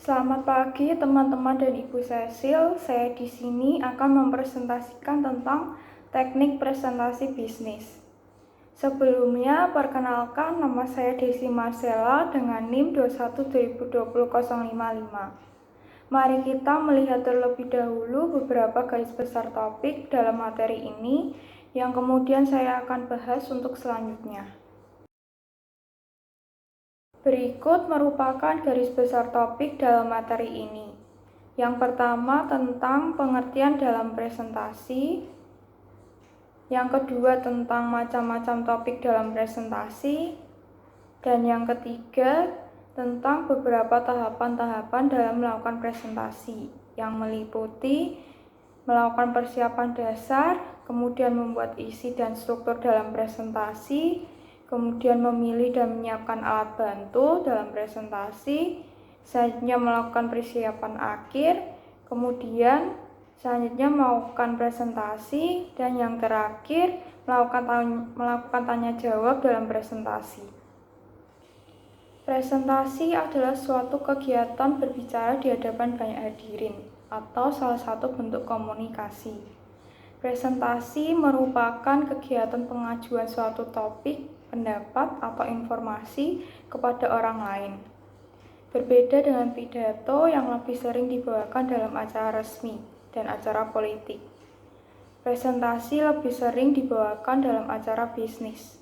Selamat pagi teman-teman dan Ibu Cecil. Saya di sini akan mempresentasikan tentang teknik presentasi bisnis. Sebelumnya, perkenalkan nama saya Desi Marcella dengan NIM 21202055. Mari kita melihat terlebih dahulu beberapa garis besar topik dalam materi ini yang kemudian saya akan bahas untuk selanjutnya. Berikut merupakan garis besar topik dalam materi ini. Yang pertama tentang pengertian dalam presentasi. Yang kedua tentang macam-macam topik dalam presentasi. Dan yang ketiga tentang beberapa tahapan-tahapan dalam melakukan presentasi yang meliputi melakukan persiapan dasar, kemudian membuat isi dan struktur dalam presentasi, kemudian memilih dan menyiapkan alat bantu dalam presentasi, selanjutnya melakukan persiapan akhir, kemudian selanjutnya melakukan presentasi, dan yang terakhir melakukan tanya jawab dalam presentasi. Presentasi adalah suatu kegiatan berbicara di hadapan banyak hadirin atau salah satu bentuk komunikasi. Presentasi merupakan kegiatan pengajuan suatu topik, pendapat, atau informasi kepada orang lain. Berbeda dengan pidato yang lebih sering dibawakan dalam acara resmi dan acara politik. Presentasi lebih sering dibawakan dalam acara bisnis.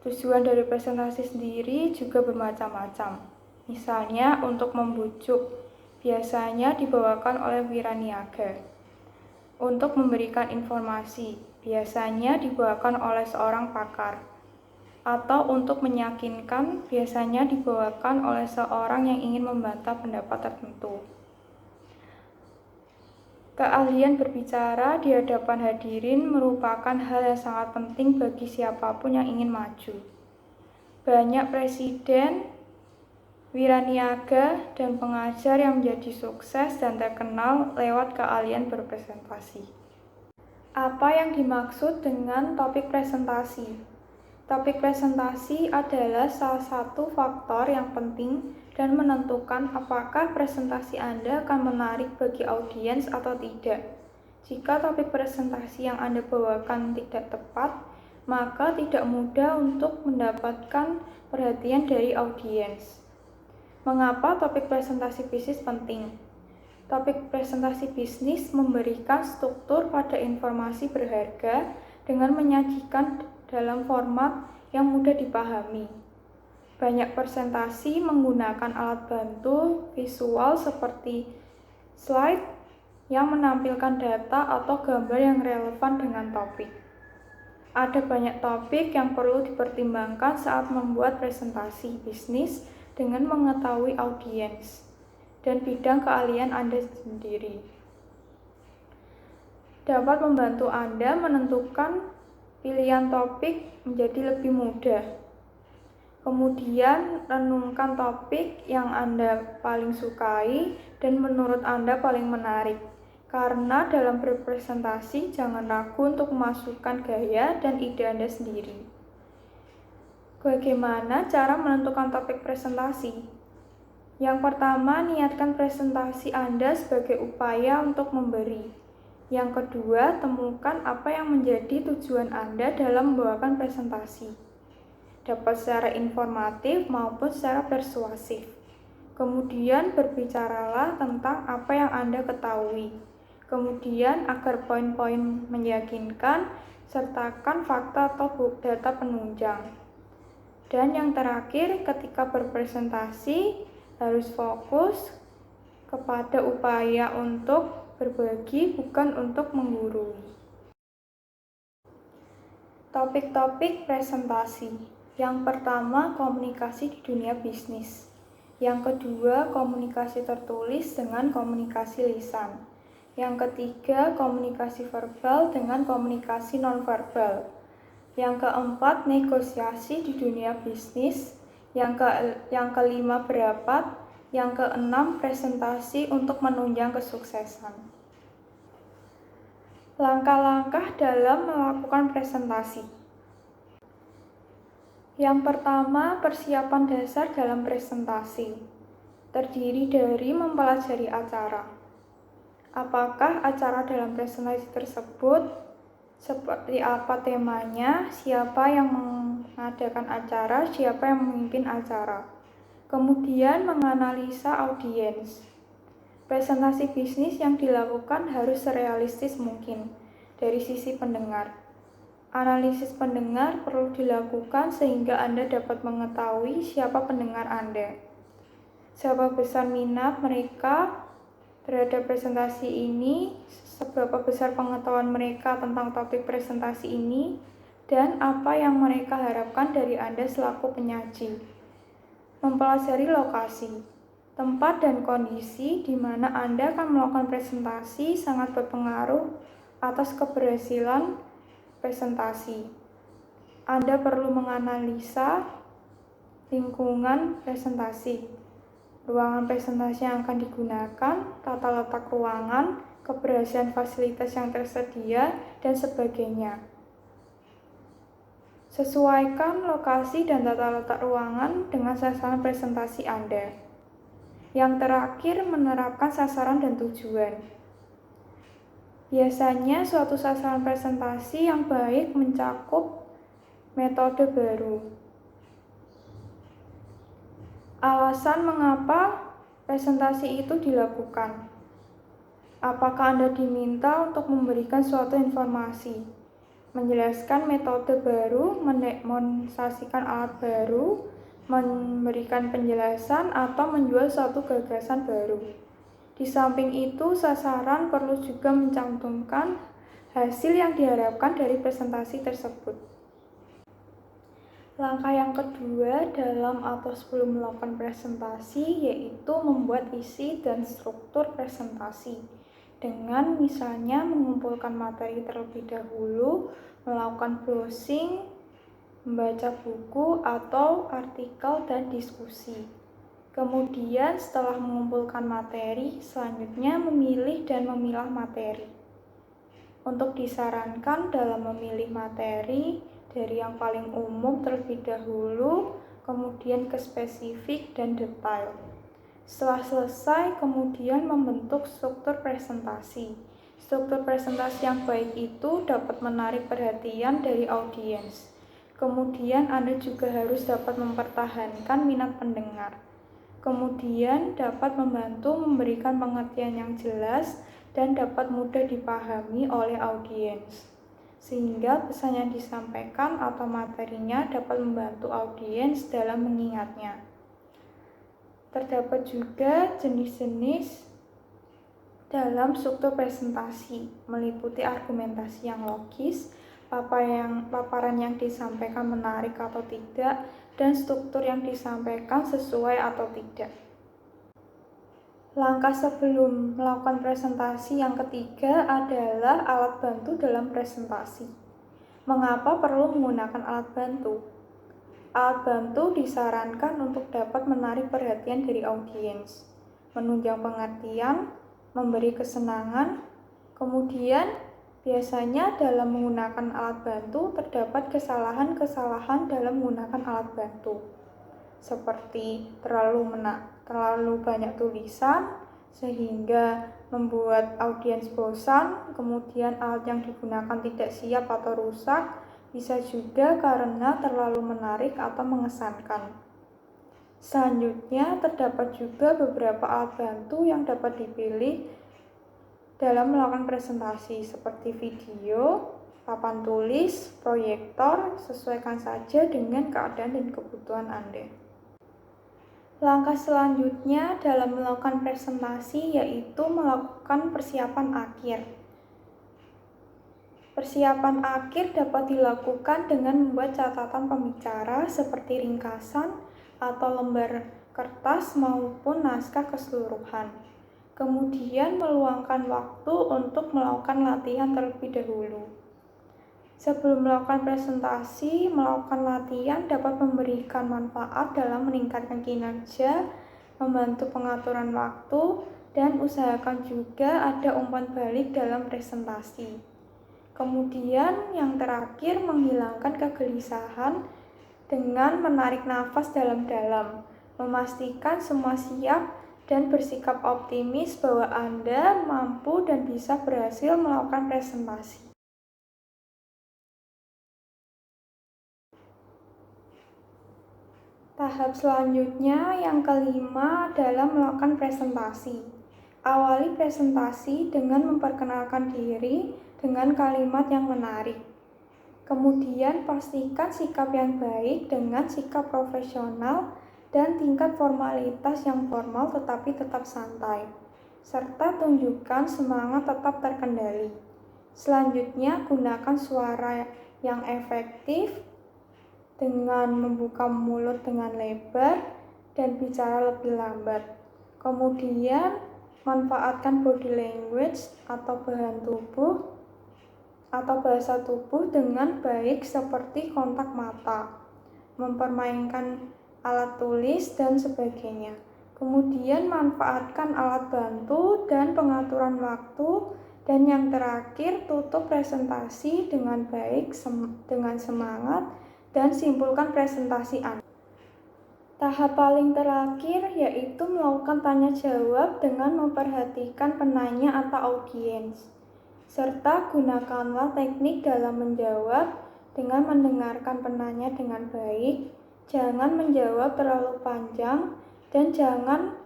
Tujuan dari presentasi sendiri juga bermacam-macam. Misalnya untuk membujuk, biasanya dibawakan oleh wiraniaga. Untuk memberikan informasi, biasanya dibawakan oleh seorang pakar. Atau untuk meyakinkan, biasanya dibawakan oleh seorang yang ingin membantah pendapat tertentu. Keahlian berbicara di hadapan hadirin merupakan hal yang sangat penting bagi siapapun yang ingin maju. Banyak presiden, wiraniaga, dan pengajar yang menjadi sukses dan terkenal lewat keahlian berpresentasi. Apa yang dimaksud dengan topik presentasi? Topik presentasi adalah salah satu faktor yang penting dan menentukan apakah presentasi Anda akan menarik bagi audiens atau tidak. Jika topik presentasi yang Anda bawakan tidak tepat, maka tidak mudah untuk mendapatkan perhatian dari audiens. Mengapa topik presentasi bisnis penting? Topik presentasi bisnis memberikan struktur pada informasi berharga dengan menyajikan dalam format yang mudah dipahami. Banyak presentasi menggunakan alat bantu visual seperti slide yang menampilkan data atau gambar yang relevan dengan topik. Ada banyak topik yang perlu dipertimbangkan saat membuat presentasi bisnis dengan mengetahui audiens dan bidang keahlian Anda sendiri. Dapat membantu Anda menentukan pilihan topik menjadi lebih mudah. Kemudian, renungkan topik yang Anda paling sukai dan menurut Anda paling menarik. Karena dalam berpresentasi, jangan ragu untuk memasukkan gaya dan ide Anda sendiri. Bagaimana cara menentukan topik presentasi? Yang pertama, niatkan presentasi Anda sebagai upaya untuk memberi. Yang kedua, temukan apa yang menjadi tujuan Anda dalam membawakan presentasi. Dapat secara informatif maupun secara persuasif. Kemudian berbicaralah tentang apa yang Anda ketahui. Kemudian agar poin-poin meyakinkan, sertakan fakta atau data penunjang. Dan yang terakhir, ketika berpresentasi harus fokus kepada upaya untuk berbagi, bukan untuk menggurui. Topik-topik presentasi. Yang pertama, komunikasi di dunia bisnis. Yang kedua, komunikasi tertulis dengan komunikasi lisan. Yang ketiga, komunikasi verbal dengan komunikasi nonverbal. Yang keempat, negosiasi di dunia bisnis. Yang kelima, berapat. Yang keenam, presentasi untuk menunjang kesuksesan. Langkah-langkah dalam melakukan presentasi. Yang pertama, persiapan dasar dalam presentasi. terdiri dari mempelajari acara. Apakah acara dalam presentasi tersebut, seperti apa temanya, siapa yang mengadakan acara, siapa yang memimpin acara. Kemudian menganalisa audiens. Presentasi bisnis yang dilakukan harus serealistis mungkin dari sisi pendengar. Analisis pendengar perlu dilakukan sehingga Anda dapat mengetahui siapa pendengar Anda. Seberapa besar minat mereka terhadap presentasi ini, seberapa besar pengetahuan mereka tentang topik presentasi ini, dan apa yang mereka harapkan dari Anda selaku penyaji. Mempelajari lokasi. Tempat dan kondisi di mana Anda akan melakukan presentasi sangat berpengaruh atas keberhasilan presentasi. Anda perlu menganalisa lingkungan presentasi, ruangan presentasi yang akan digunakan, tata letak ruangan, keberhasilan fasilitas yang tersedia, dan sebagainya. Sesuaikan lokasi dan tata letak ruangan dengan sasaran presentasi Anda. Yang terakhir, menerapkan sasaran dan tujuan. Biasanya suatu sasaran presentasi yang baik mencakup metode baru. Alasan mengapa presentasi itu dilakukan. Apakah Anda diminta untuk memberikan suatu informasi, menjelaskan metode baru, mendemonstrasikan alat baru, memberikan penjelasan, atau menjual suatu gagasan baru. Di samping itu, sasaran perlu juga mencantumkan hasil yang diharapkan dari presentasi tersebut. Langkah yang kedua dalam atau sebelum melakukan presentasi yaitu membuat isi dan struktur presentasi dengan misalnya mengumpulkan materi terlebih dahulu, melakukan browsing, membaca buku atau artikel dan diskusi. Kemudian setelah mengumpulkan materi, selanjutnya memilih dan memilah materi. Untuk disarankan dalam memilih materi, dari yang paling umum terlebih dahulu, kemudian ke spesifik dan detail. Setelah selesai, kemudian membentuk struktur presentasi. Struktur presentasi yang baik itu dapat menarik perhatian dari audiens. Kemudian Anda juga harus dapat mempertahankan minat pendengar. Kemudian dapat membantu memberikan pengertian yang jelas dan dapat mudah dipahami oleh audiens. Sehingga pesan yang disampaikan atau materinya dapat membantu audiens dalam mengingatnya. Terdapat juga jenis-jenis dalam struktur presentasi, meliputi argumentasi yang logis, paparan yang disampaikan menarik atau tidak, dan struktur yang disampaikan sesuai atau tidak. Langkah sebelum melakukan presentasi yang ketiga adalah alat bantu dalam presentasi. Mengapa perlu menggunakan alat bantu? Alat bantu disarankan untuk dapat menarik perhatian dari audiens, menunjang pengertian, memberi kesenangan, kemudian biasanya dalam menggunakan alat bantu terdapat kesalahan-kesalahan dalam menggunakan alat bantu, seperti terlalu banyak tulisan sehingga membuat audiens bosan, kemudian alat yang digunakan tidak siap atau rusak, bisa juga karena terlalu menarik atau mengesankan. Selanjutnya, terdapat juga beberapa alat bantu yang dapat dipilih dalam melakukan presentasi seperti video, papan tulis, proyektor, sesuaikan saja dengan keadaan dan kebutuhan Anda. Langkah selanjutnya dalam melakukan presentasi yaitu melakukan persiapan akhir. Persiapan akhir dapat dilakukan dengan membuat catatan pembicara seperti ringkasan atau lembar kertas maupun naskah keseluruhan. Kemudian meluangkan waktu untuk melakukan latihan terlebih dahulu. Sebelum melakukan presentasi, melakukan latihan dapat memberikan manfaat dalam meningkatkan kinerja, membantu pengaturan waktu, dan usahakan juga ada umpan balik dalam presentasi. Kemudian yang terakhir, menghilangkan kegelisahan dengan menarik nafas dalam-dalam, memastikan semua siap dan bersikap optimis bahwa Anda mampu dan bisa berhasil melakukan presentasi. Tahap selanjutnya yang kelima adalah melakukan presentasi. Awali presentasi dengan memperkenalkan diri dengan kalimat yang menarik. Kemudian pastikan sikap yang baik dengan sikap profesional dan tingkat formalitas yang formal tetapi tetap santai, serta tunjukkan semangat tetap terkendali. Selanjutnya, gunakan suara yang efektif dengan membuka mulut dengan lebar dan bicara lebih lambat. Kemudian, manfaatkan body language atau bahasa tubuh dengan baik seperti kontak mata, mempermainkan alat tulis, dan sebagainya. Kemudian manfaatkan alat bantu dan pengaturan waktu. Dan yang terakhir, tutup presentasi dengan baik, dengan semangat, dan simpulkan presentasi Anda. Tahap paling terakhir yaitu melakukan tanya jawab dengan memperhatikan penanya atau audiens. Serta gunakanlah teknik dalam menjawab dengan mendengarkan penanya dengan baik, jangan menjawab terlalu panjang, dan jangan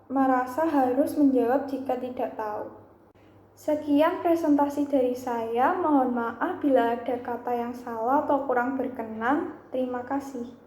merasa harus menjawab jika tidak tahu. Sekian presentasi dari saya, mohon maaf bila ada kata yang salah atau kurang berkenan. Terima kasih.